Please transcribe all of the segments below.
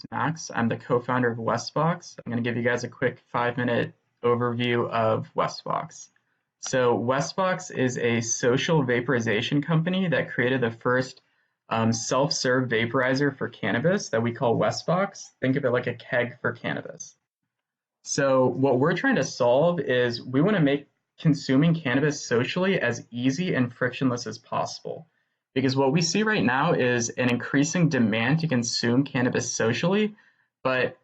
is Max. I'm the co-founder of WestBox. I'm going to give you guys a quick 5-minute overview of WestBox. So WestBox is a social vaporization company that created the first self-serve vaporizer for cannabis that we call WestBox. Think of it like a keg for cannabis. So what we're trying to solve is we want to make consuming cannabis socially as easy and frictionless as possible. Because what we see right now is an increasing demand to consume cannabis socially, but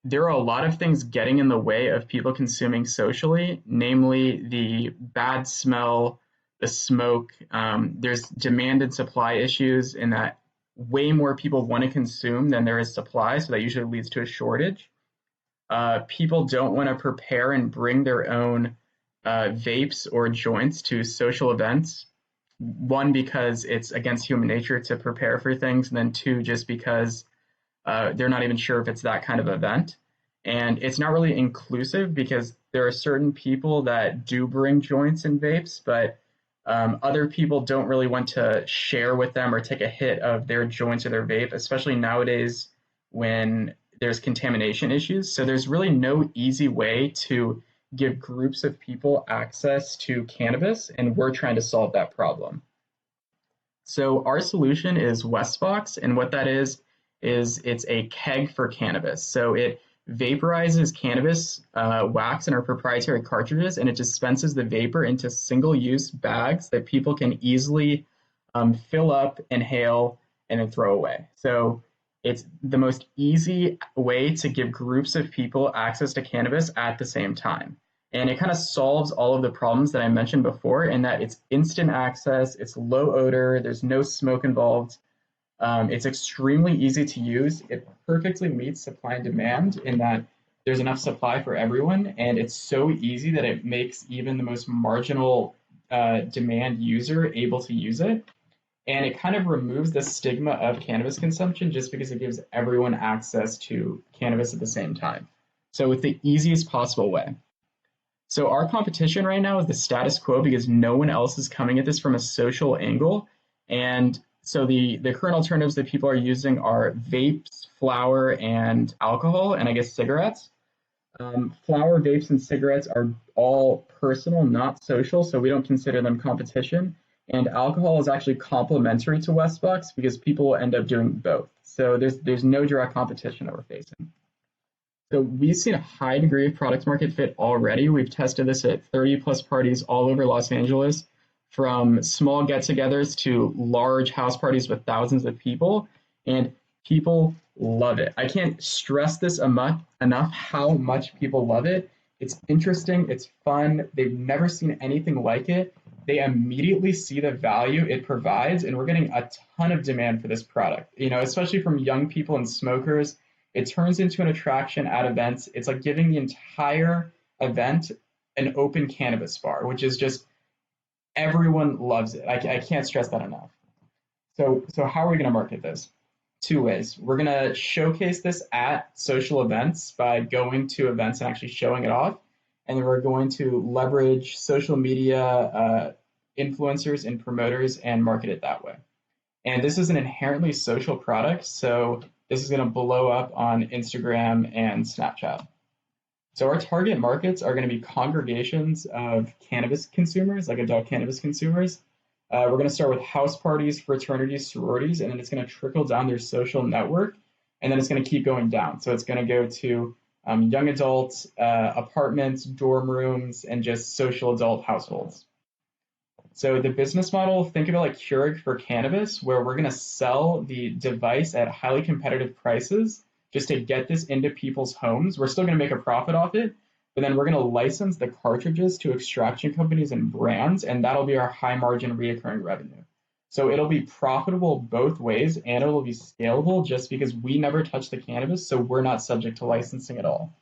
there are a lot of things getting in the way of people consuming socially, namely the bad smell, the smoke. There's demand and supply issues in that way more people want to consume than there is supply, so that usually leads to a shortage. People don't want to prepare and bring their own vapes or joints to social events. One, because it's against human nature to prepare for things, and then two, just because they're not even sure if it's that kind of event. And it's not really inclusive because there are certain people that do bring joints and vapes, but other people don't really want to share with them or take a hit of their joints or their vape, especially nowadays when there's contamination issues. So there's really no easy way to give groups of people access to cannabis, and we're trying to solve that problem. So our solution is WestBox, and what that is it's a keg for cannabis. So it vaporizes cannabis wax in our proprietary cartridges, and it dispenses the vapor into single-use bags that people can easily fill up, inhale, and then throw away. So it's the most easy way to give groups of people access to cannabis at the same time. And it kind of solves all of the problems that I mentioned before in that it's instant access, it's low odor, there's no smoke involved. It's extremely easy to use. It perfectly meets supply and demand in that there's enough supply for everyone. And it's so easy that it makes even the most marginal demand user able to use it. And it kind of removes the stigma of cannabis consumption just because it gives everyone access to cannabis at the same time. So it's the easiest possible way. So our competition right now is the status quo because no one else is coming at this from a social angle. And so the current alternatives that people are using are vapes, flower, and alcohol, and I guess cigarettes. Flower, vapes, and cigarettes are all personal, not social, so we don't consider them competition. And alcohol is actually complementary to WestBox because people will end up doing both. So there's no direct competition that we're facing. So we've seen a high degree of product market fit already. We've tested this at 30 plus parties all over Los Angeles, from small get-togethers to large house parties with thousands of people, and people love it. I can't stress this enough how much people love it. It's interesting, it's fun, they've never seen anything like it. They immediately see the value it provides, and we're getting a ton of demand for this product, especially from young people and smokers. It turns into an attraction at events. It's like giving the entire event an open cannabis bar, which is just, everyone loves it. I can't stress that enough. So how are we going to market this? Two ways. We're going to showcase this at social events by going to events and actually showing it off. And then we're going to leverage social media influencers and promoters and market it that way. And this is an inherently social product, so this is going to blow up on Instagram and Snapchat. So our target markets are going to be congregations of cannabis consumers, like adult cannabis consumers. We're going to start with house parties, fraternities, sororities, and then it's going to trickle down their social network, and then it's going to keep going down. So it's going to go to young adults, apartments, dorm rooms, and just social adult households. So the business model, think of it like Keurig for cannabis, where we're going to sell the device at highly competitive prices just to get this into people's homes. We're still going to make a profit off it, but then we're going to license the cartridges to extraction companies and brands, and that'll be our high margin reoccurring revenue. So it'll be profitable both ways, and it'll be scalable just because we never touch the cannabis, so we're not subject to licensing at all.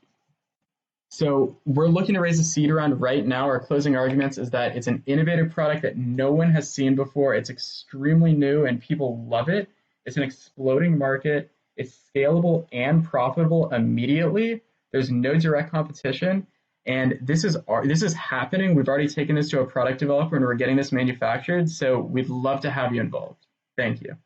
So we're looking to raise a seed round right now. Our closing arguments is that it's an innovative product that no one has seen before. It's extremely new and people love it. It's an exploding market. It's scalable and profitable immediately. There's no direct competition. And this is happening. We've already taken this to a product developer and we're getting this manufactured. So we'd love to have you involved. Thank you.